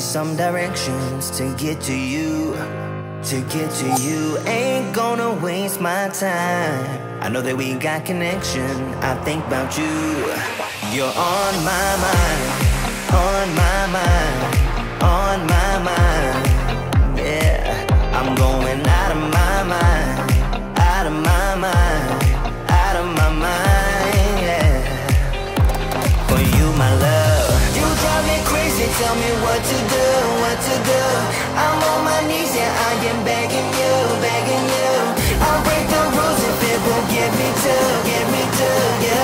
some directions to get to you. To get to you, ain't gonna waste my time. I know that we got connection, I think about you. You're on my mind, on my mind, on my mind. Yeah, I'm going out of my mind, out of my mind, out of my mind, yeah. For you, my love, you drive me crazy, tell me what to do, what to do. I'm on my knees, yeah, I am begging you, begging you. I'll break the rules if it will get me to you.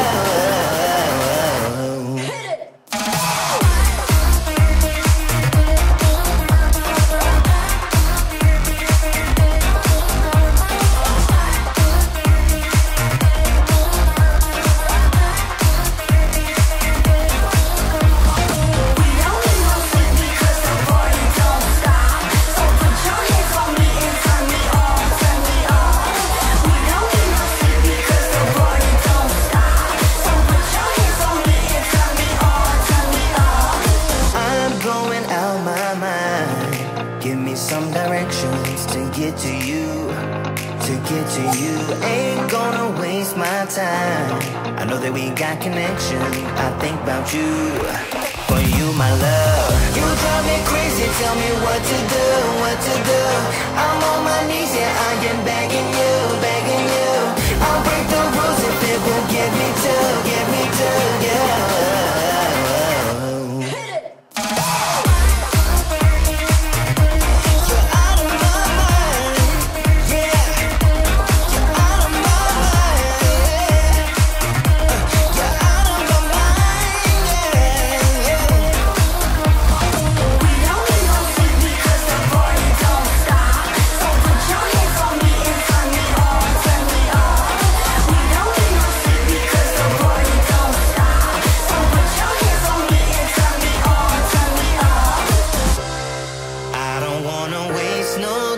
Some directions to get to you, to get to you. Ain't gonna waste my time. I know that we got connection, I think about you. For you, my love, you drive me crazy, tell me what to do, what to do. I'm on my knees, yeah, I am begging you, begging you. I'll break the rules if it will get me to you.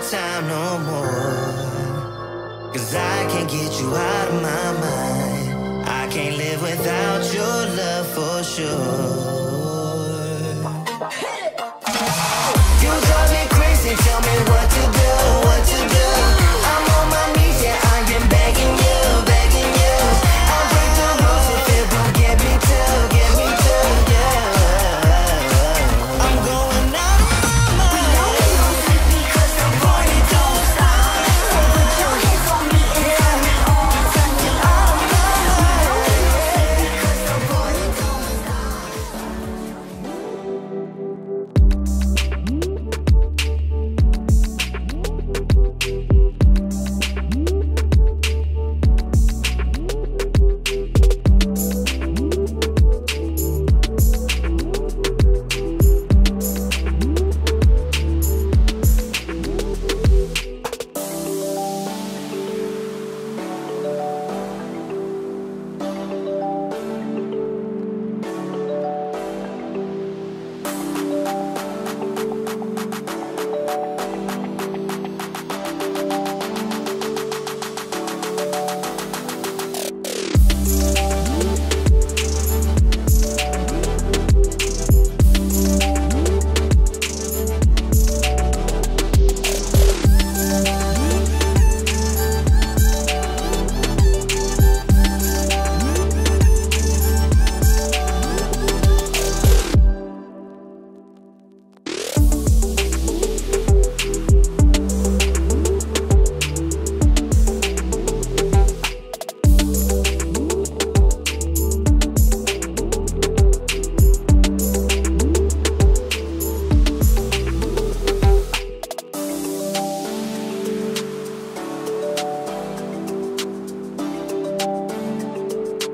Time no more, 'cause I can't get you out of my mind. I can't live without your love for sure.